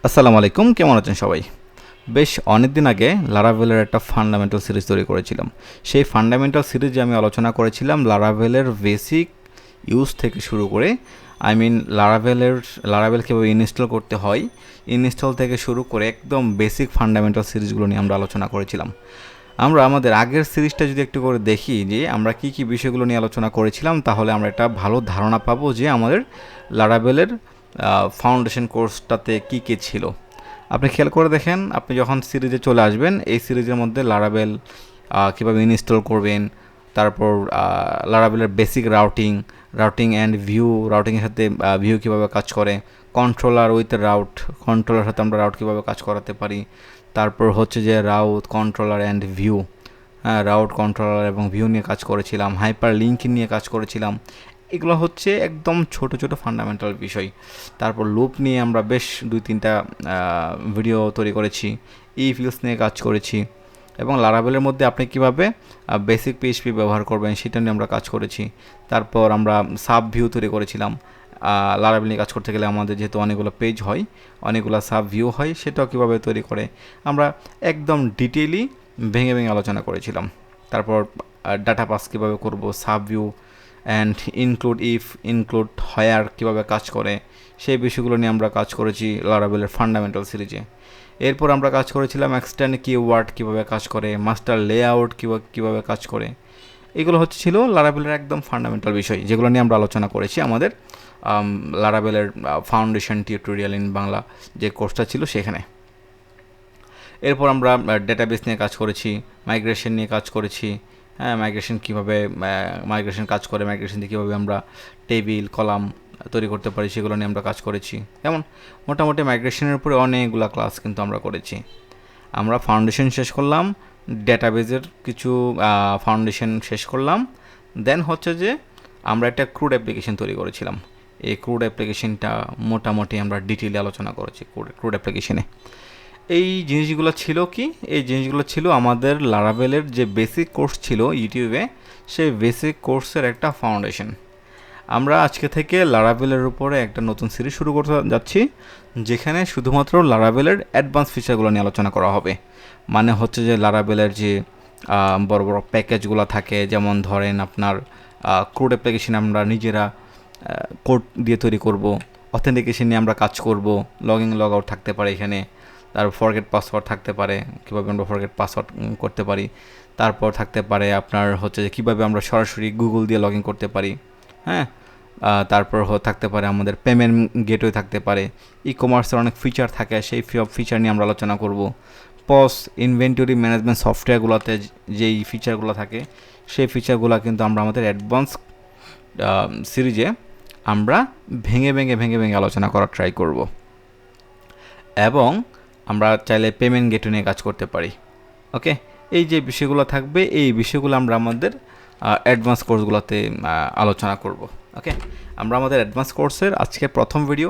আসসালামু আলাইকুম, কেমন আছেন সবাই? বেশ অনেকদিন আগে লারাভেলের একটা ফান্ডামেন্টাল সিরিজ তৈরি করেছিলাম। সেই ফান্ডামেন্টাল সিরিজে আমি আলোচনা করেছিলাম লারাভেলের বেসিক ইউজ থেকে শুরু করে, লারাভেল কীভাবে ইনস্টল করতে হয়, ইনস্টল থেকে শুরু করে একদম বেসিক ফান্ডামেন্টাল সিরিজগুলো নিয়ে আমরা আলোচনা করেছিলাম। আমরা আমাদের আগের সিরিজটা যদি একটু করে দেখি যে আমরা কী কী বিষয়গুলো নিয়ে আলোচনা করেছিলাম, তাহলে আমরা একটা ভালো ধারণা পাবো যে আমাদের লারাভেলের ফাউন্ডেশন কোর্সটাতে কী কী ছিল। আপনি খেয়াল করে দেখেন, আপনি যখন সিরিজে চলে আসবেন, এই সিরিজের মধ্যে লারাভেল কীভাবে ইনস্টল করবেন, তারপর লারাভেলের বেসিক রাউটিং অ্যান্ড ভিউ, রাউটিংয়ের সাথে ভিউ কীভাবে কাজ করে, কন্ট্রোলার উইথ রাউট, কন্ট্রোলার সাথে আমরা রাউট কীভাবে কাজ করাতে পারি, তারপর হচ্ছে যে রাউট কন্ট্রোলার অ্যান্ড ভিউ, হ্যাঁ রাউট কন্ট্রোলার এবং ভিউ নিয়ে কাজ করেছিলাম, হাইপার লিঙ্কিং নিয়ে কাজ করেছিলাম। এগুলো হচ্ছে একদম ছোট ছোট ফান্ডামেন্টাল বিষয়। তারপর লুপ নিয়ে আমরা বেশ 2-3টা ভিডিও তৈরি করেছি, ফিল্ডস নিয়ে কাজ করেছি, এবং লারাভেলের মধ্যে আপনি কীভাবে বেসিক পিএইচপি ব্যবহার করবেন সেটা নিয়ে আমরা কাজ করেছি। তারপর আমরা সাব ভিউ তৈরি করেছিলাম। লারাভেল নিয়ে কাজ করতে গেলে আমাদের যেহেতু অনেকগুলো পেজ হয়, অনেকগুলো সাব ভিউ হয়, সেটাও কীভাবে তৈরি করে আমরা একদম ডিটেইলি ভেঙে ভেঙে আলোচনা করেছিলাম। তারপর ডাটা পাস কীভাবে করব, sub view and include higher কীভাবে কাজ করে, সেই বিষয়গুলো নিয়ে আমরা কাজ করেছি লারাভেলের ফান্ডামেন্টাল সিরিজে। এরপর আমরা কাজ করেছিলাম এক্সটেন্ড কিওয়ার্ড কীভাবে কাজ করে, মাস্টার লেআউট কীভাবে কাজ করে। এগুলো ছিল লারাভেলের একদম ফান্ডামেন্টাল বিষয়, যেগুলো নিয়ে আমরা আলোচনা করেছি আমাদের লারাভেলের ফাউন্ডেশন টিউটোরিয়াল ইন বাংলা যে কোর্সটা ছিল সেখানে। এরপর আমরা ডেটাবেস নিয়ে কাজ করেছি, মাইগ্রেশন নিয়ে কাজ করেছি। হ্যাঁ, মাইগ্রেশন কাজ করে, মাইগ্রেশন দিয়ে কীভাবে আমরা টেবিল কলাম তৈরি করতে পারি, সেগুলো নিয়ে আমরা কাজ করেছি। যেমন মোটামুটি মাইগ্রেশনের উপরে অনেকগুলো ক্লাস কিন্তু আমরা করেছি। আমরা ফাউন্ডেশন শেষ করলাম, ডেটাবেজের কিছু ফাউন্ডেশন শেষ করলাম, দেন হচ্ছে যে আমরা একটা ক্রুড অ্যাপ্লিকেশন তৈরি করেছিলাম। এই ক্রুড অ্যাপ্লিকেশনটা মোটামুটি আমরা ডিটেইলে আলোচনা করেছি। ক্রুড অ্যাপ্লিকেশনে এই জিনিসগুলো ছিল কি, এই জিনিসগুলো ছিল আমাদের লারাভেলের যে বেসিক কোর্স ছিল ইউটিউবে, সেই বেসিক কোর্সের একটা ফাউন্ডেশন। আমরা আজকে থেকে লারাভেলের উপরে একটা নতুন সিরিজ শুরু করতে যাচ্ছি, যেখানে শুধুমাত্র লারাভেলের অ্যাডভান্স ফিচারগুলো নিয়ে আলোচনা করা হবে। মানে হচ্ছে যে লারাভেলের যে বড় বড় প্যাকেজগুলো থাকে, যেমন ধরেন আপনার ক্রুড অ্যাপ্লিকেশন আমরা নিজেরা কোড দিয়ে তৈরি করব, অথেন্টিকেশন নিয়ে আমরা কাজ করব, লগ ইন লগ আউট থাকতে পারে এখানে, তারপর ফরগেট পাসওয়ার্ড থাকতে পারে, কীভাবে আমরা ফরগেট পাসওয়ার্ড করতে পারি, তারপর থাকতে পারে আপনার হচ্ছে যে কীভাবে আমরা সরাসরি গুগল দিয়ে লগ ইন করতে পারি, হ্যাঁ, তারপর থাকতে পারে আমাদের পেমেন্ট গেটওয়ে থাকতে পারে, ই কমার্সের অনেক ফিচার থাকে, সেই ফিচার নিয়ে আমরা আলোচনা করব। পস ইনভেন্টরি ম্যানেজমেন্ট সফটওয়্যারগুলোতে যেই ফিচারগুলো থাকে, সেই ফিচারগুলো কিন্তু আমরা আমাদের অ্যাডভান্স সিরিজে আমরা ভেঙে ভেঙে আলোচনা করার ট্রাই করব। এবং আমরা চাইলে পেমেন্ট গেটওয়ে নিয়ে কাজ করতে পারি। ওকে, এই যে বিষয়গুলো থাকবে, এই বিষয়গুলো আমরা আমাদের অ্যাডভান্স কোর্সগুলোতে আলোচনা করব। ওকে, আমরা আমাদের অ্যাডভান্স কোর্সের আজকে প্রথম ভিডিও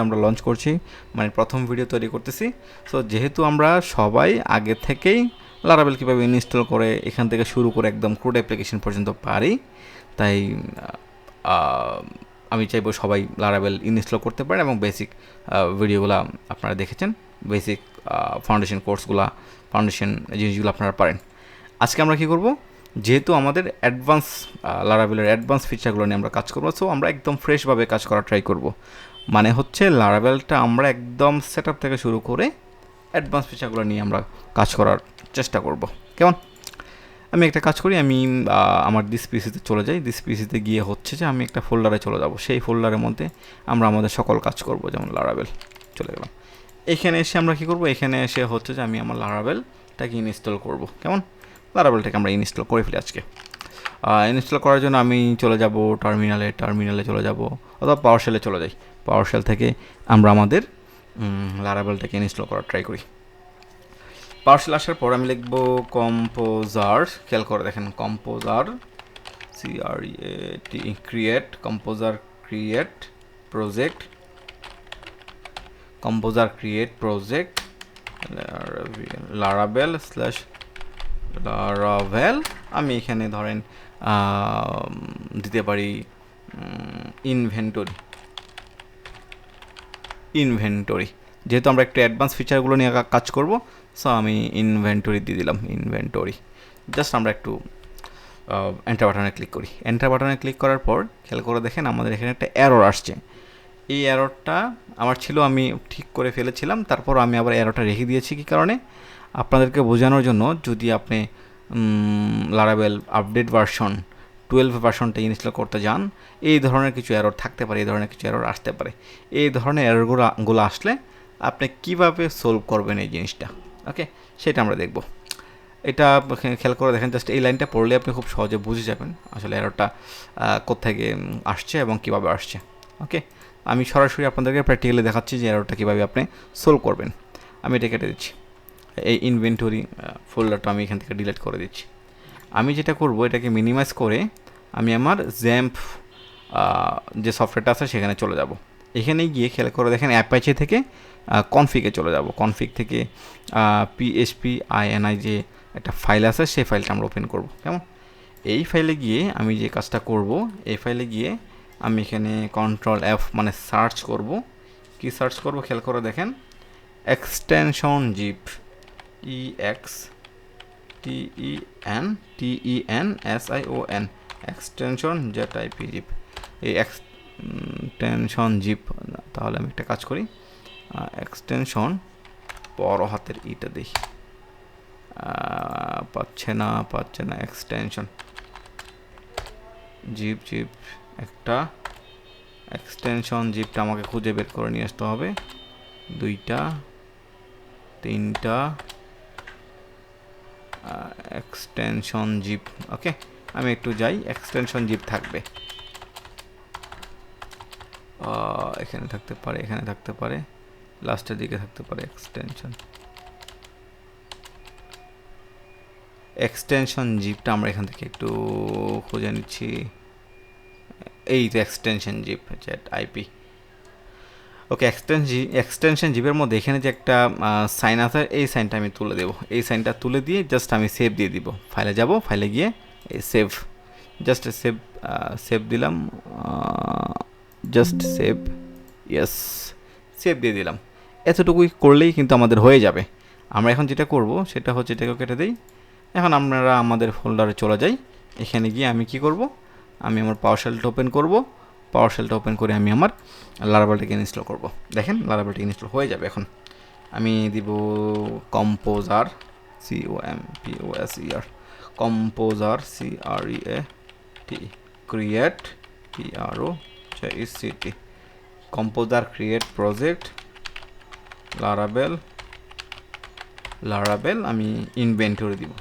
আমরা লঞ্চ করছি, মানে প্রথম ভিডিও তৈরি করতেছি। সো যেহেতু আমরা সবাই আগে থেকেই লারাভেল কীভাবে ইনস্টল করে এখান থেকে শুরু করে একদম ক্রুড অ্যাপ্লিকেশন পর্যন্ত পারি, তাই আমি চাইবো সবাই লারাভেল ইনস্টল করতে পারেন এবং বেসিক ভিডিওগুলো আপনারা দেখেছেন, বেসিক ফাউন্ডেশন জিনিসগুলো আপনারা পারেন। আজকে আমরা কী করব, যেহেতু আমাদের লারাভেলের অ্যাডভান্স ফিচারগুলো নিয়ে আমরা কাজ করবো, সো আমরা একদম ফ্রেশভাবে কাজ করার ট্রাই করব। মানে হচ্ছে লারাভেলটা আমরা একদম সেট আপ থেকে শুরু করে অ্যাডভান্স ফিচারগুলো নিয়ে আমরা কাজ করার চেষ্টা করব। কেমন? আমি একটা কাজ করি, আমি আমার দিস পিসিতে চলে যাই, দিস পিসিতে গিয়ে হচ্ছে যে আমি একটা ফোল্ডারে চলে যাব, সেই ফোল্ডারের মধ্যে আমরা আমাদের সকল কাজ করব। যেমন লারাভেল চলে গেলাম, এখানে এসে আমরা কী করব, এখানে এসে হচ্ছে যে আমি আমার লারাভেলটাকে ইনস্টল করব। কেমন? লারাভেলটাকে আমরা ইনস্টল করে ফেলি আজকে। ইনস্টল করার জন্য আমি চলে যাব টার্মিনালে চলে যাব, অথবা পাওয়ারশেলে চলে যাই। পাওয়ারশেল থেকে আমরা আমাদের লারাভেলটাকে ইনস্টল করার ট্রাই করি। পাওয়ারশেল আসার পর আমি লিখব কম্পোজার, খেয়াল করে দেখেন, কম্পোজার ক্রিয়েট প্রজেক্ট লারাভেল। আমি এখানে ধরেন দিতে পারি ইনভেন্টরি। যেহেতু আমরা একটু অ্যাডভান্স ফিচারগুলো নিয়ে কাজ করব, সো আমি ইনভেন্টরি দিয়ে দিলাম, ইনভেন্টরি। জাস্ট আমরা একটু এন্টার বাটনে ক্লিক করি। এন্টার বাটনে ক্লিক করার পর খেয়াল করে দেখেন আমাদের এখানে একটা এরর আসছে। এই এররটা আমার ছিল, আমি ঠিক করে ফেলেছিলাম, তারপর আমি আবার এররটা রেখে দিয়েছি কী কারণে, আপনাদেরকে বোঝানোর জন্য। যদি আপনি লারাভেল আপডেট ভার্সন 12 ভার্সনটা ইনস্টল করতে যান, এই ধরনের কিছু এরর থাকতে পারে, এই ধরনের কিছু এরর আসতে পারে। এই ধরনের এররগুলো আসলে আপনি কিভাবে সলভ করবেন এই জিনিসটা, ওকে, সেটা আমরা দেখব। এটা খেয়াল করে দেখেন, জাস্ট এই লাইনটা পড়লে আপনি খুব সহজে বুঝে যাবেন আসলে এররটা কোত্থেকে আসছে এবং কীভাবে আসছে। ওকে, আমি সরাসরি আপনাদেরকে প্র্যাকটিক্যালি দেখাচ্ছি যে এররটা কীভাবে আপনি সলভ করবেন। আমি এটা কেটে দিচ্ছি, এই ইনভেন্টরি ফোল্ডারটা আমি এখান থেকে ডিলিট করে দিচ্ছি। আমি যেটা করব, এটাকে মিনিমাইজ করে আমি আমার জ্যাম্প যে সফটওয়্যারটা আছে সেখানে চলে যাব। এখানে গিয়ে খেয়াল করে দেখেন অ্যাপাচি থেকে কনফিগে চলে যাব। কনফিগ থেকে পিএইচপি INI যে একটা ফাইল আছে সেই ফাইলটা আমরা ওপেন করব। কেমন, এই ফাইলে গিয়ে আমি যে কাজটা করব, এই ফাইলে গিয়ে আমি এখানে Ctrl+F মানে সার্চ করব। কি সার্চ করব খেয়াল করে দেখেন, extension zip, EXTENSION, extension ZIP zip. এই এক্সটেনশন জিপ, তাহলে আমি একটা কাজ করি, এক্সটেনশন বড় হাতের ইটা দেখি, পাচ্ছে না, এক্সটেনশন জিপ, একটা এক্সটেনশন জিপটা আমাকে খুঁজে বের করে নিয়ে আসতে হবে। 2টা 3টা এক্সটেনশন জিপ। ওকে, আমি একটু যাই, এক্সটেনশন জিপ থাকবে, এখানে থাকতে পারে, এখানে থাকতে পারে, লাস্টের দিকে থাকতে পারে। এক্সটেনশন জিপটা আমরা এখান থেকে একটু খুঁজে নিচ্ছি। এই তো এক্সটেনশন জিপ ZIP। ওকে, এক্সটেনশন জিপের মধ্যে এখানে যে একটা সাইন আছে, এই সাইনটা আমি তুলে দেবো। এই সাইনটা তুলে দিয়ে জাস্ট আমি সেভ দিয়ে দিব। ফাইলে যাব, ফাইলে গিয়ে এই সেভ, জাস্ট সেভ দিলাম, জাস্ট সেভ, ইয়েস, সেভ দিয়ে দিলাম। এতটুকুই করলেই কিন্তু আমাদের হয়ে যাবে। আমরা এখন যেটা করব সেটা হচ্ছে এটাকে কেটে দিই। এখন আমরা আমাদের ফোল্ডারে চলে যাই। এখানে গিয়ে আমি কি করব, আমি আমার পাওয়ারশেলটা ওপেন করব। পাওয়ারশেলটা ওপেন করে আমি আমার লারাভেলটাকে ইনস্টল করব। দেখেন লারাভেলটা ইনস্টল হয়ে যাবে। এখন আমি দিব composer, COMPOSER, composer CREAT, create PROJECT, composer create project Laravel আমি ইনভেন্টরি দিব,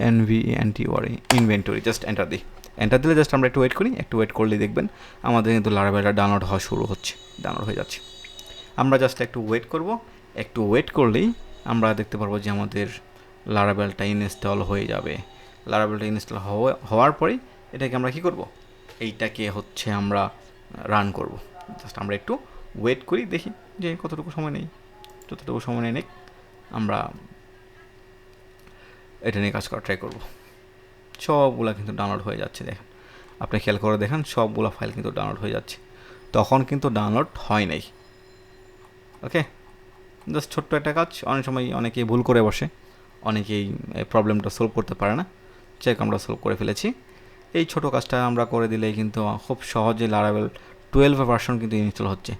INVENTORY, ইনভেন্টরি। জাস্ট এন্টার দিই। এন্টার দিলে জাস্ট আমরা একটু ওয়েট করি। একটু ওয়েট করলেই দেখবেন আমাদের কিন্তু লারাভেলটা ডাউনলোড হওয়া শুরু হচ্ছে, ডাউনলোড হয়ে যাচ্ছে। আমরা জাস্ট একটু ওয়েট করব। একটু ওয়েট করলেই আমরা দেখতে পারবো যে আমাদের লারাভেলটা ইনস্টল হয়ে যাবে। লারাভেলটা ইনস্টল হওয়ার পরেই এটাকে আমরা কী করব, এইটাকে হচ্ছে আমরা রান করব। জাস্ট আমরা একটু ওয়েট করি, দেখি যে কতটুকু সময় নেই। যতটুকু সময় নেই আমরা এটা নিয়ে কাজ করা ট্রাই করব। সবগুলো কিন্তু ডাউনলোড হয়ে যাচ্ছে, দেখেন, আপনি খেয়াল করে দেখেন সবগুলো ফাইল কিন্তু ডাউনলোড হয়ে যাচ্ছে। তখন কিন্তু ডাউনলোড হয় নাই। ওকে, জাস্ট ছোট্ট একটা কাজ। অনেক সময় অনেকেই ভুল করে বসে, অনেকেই প্রবলেমটা সলভ করতে পারে না। চেক আমরা সলভ করে ফেলেছি। এই ছোটো কাজটা আমরা করে দিলেই কিন্তু খুব সহজে লারাভেল 12 ভার্সন কিন্তু ইনস্টল হচ্ছে।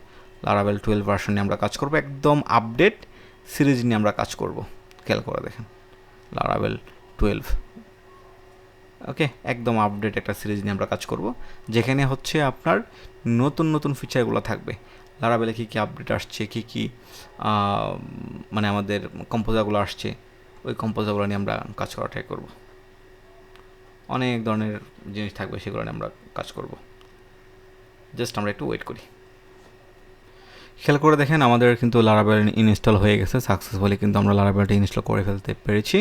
লারাভেল 12 ভার্সন নিয়ে আমরা কাজ করব, একদম আপডেট সিরিজ নিয়ে আমরা কাজ করব। খেয়াল করে দেখেন লারাভেল 12, ওকে, একদম আপডেট একটা সিরিজ নিয়ে আমরা কাজ করব, যেখানে হচ্ছে আপনার নতুন নতুন ফিচারগুলো থাকবে। লারাভেলে কী কী আপডেট আসছে, কী কী মানে আমাদের কম্পোজারগুলো আসছে, ওই কম্পোজারগুলো নিয়ে আমরা কাজ করা ট্রাই করব। অনেক ধরনের জিনিস থাকবে, সেগুলো নিয়ে আমরা কাজ করব। জাস্ট আমরা একটু ওয়েট করি। খেয়াল করে দেখেন আমাদের কিন্তু লারাভেল ইনস্টল হয়ে গেছে সাকসেসফুলি, কিন্তু আমরা লারাভেলটা ইনস্টল করে ফেলতে পেরেছি।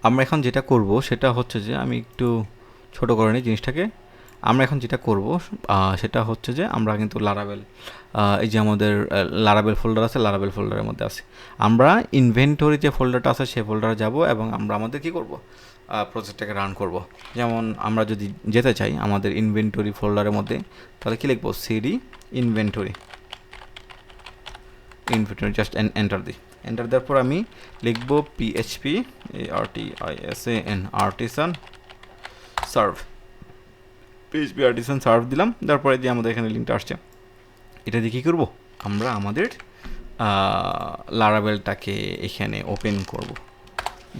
আমরা এখন যেটা করব সেটা হচ্ছে যে, আমি একটু ছোট করে নিই জিনিসটাকে। আমরা এখন যেটা করব সেটা হচ্ছে যে, আমরা কিন্তু লারাভেল, এই যে আমাদের লারাভেল ফোল্ডার আছে, লারাভেল ফোল্ডারের মধ্যে আছে, আমরা ইনভেন্টরি যে ফোল্ডারটা আছে সেই ফোল্ডারে যাব এবং আমরা আমাদের কী করব, প্রজেক্টটাকে রান করব। যেমন আমরা যদি যেতে চাই আমাদের ইনভেন্টরি ফোল্ডারের মধ্যে, তাহলে কী লিখব, CD inventory. Infinity just enter দিই। এন্টার দেওয়ার পর আমি লিখবো PHP artisan serve, PHP artisan serve দিলাম। তারপরে যে আমাদের এখানে লিঙ্কটা আসছে, এটা দিয়ে কী করবো, আমরা আমাদের লারাভেলটাকে এখানে ওপেন করব।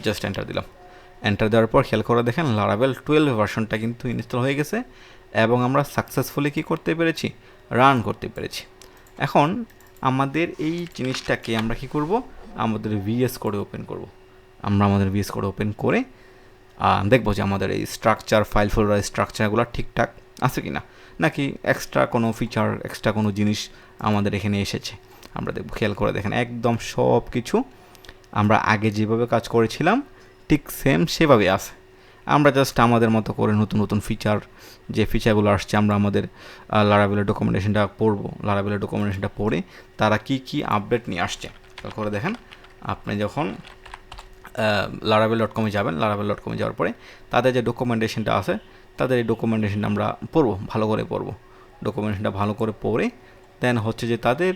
জাস্ট এন্টার দিলাম। এন্টার দেওয়ার পর খেয়াল করে দেখেন লারাভেল 12 ভার্সনটা কিন্তু ইনস্টল হয়ে গেছে এবং আমরা সাকসেসফুলি কী করতে পেরেছি, রান করতে পেরেছি। এখন আমাদের এই জিনিসটাকে আমরা কি করব, আমাদের ভিএস কোডে ওপেন করব। আমরা আমাদের ভিএস কোডে ওপেন করে দেখবো যে আমাদের এই স্ট্রাকচার ফাইল ফোল্ডার স্ট্রাকচারগুলো ঠিকঠাক আছে কি না, নাকি এক্সট্রা কোনো ফিচার এক্সট্রা কোনো জিনিস আমাদের এখানে এসেছে। আমরা দেখব, খেয়াল করে দেখেন একদম সব কিছু আমরা আগে যেভাবে কাজ করেছিলাম ঠিক সেম সেভাবে আছে। আমরা জাস্ট আমাদের মতো করে নতুন নতুন ফিচার, যে ফিচারগুলো আসছে আমরা আমাদের লারাভেলের ডকুমেন্টেশনটা পড়বো। লারাভেলের ডকুমেন্টেশনটা পড়ে তারা কি কি আপডেট নিয়ে আসছে খেয়াল করে দেখেন। আপনি যখন laravel.com-এ যাবেন, laravel.com-এ যাওয়ার পরে তাদের যে ডকুমেন্টেশনটা আছে, তাদের এই ডকুমেন্টেশনটা আমরা পড়বো, ভালো করে পড়বো। ডকুমেন্টেশনটা ভালো করে পড়ে দেন হচ্ছে যে তাদের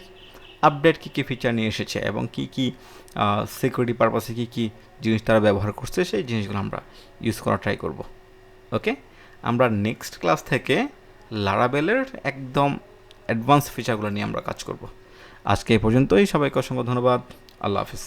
আপডেট কী কী ফিচার নিয়ে এসেছে এবং কী কী সিকিউরিটি পারপাসে কী কী জিনিস তারা ব্যবহার করছে, সেই জিনিসগুলো আমরা ইউজ করা ট্রাই করব। ওকে, আমরা নেক্সট ক্লাস থেকে লারাভেলের একদম অ্যাডভান্স ফিচারগুলো নিয়ে আমরা কাজ করব। আজকে এই পর্যন্তই, সবাইকে অসংখ্য ধন্যবাদ। আল্লাহ হাফিজ।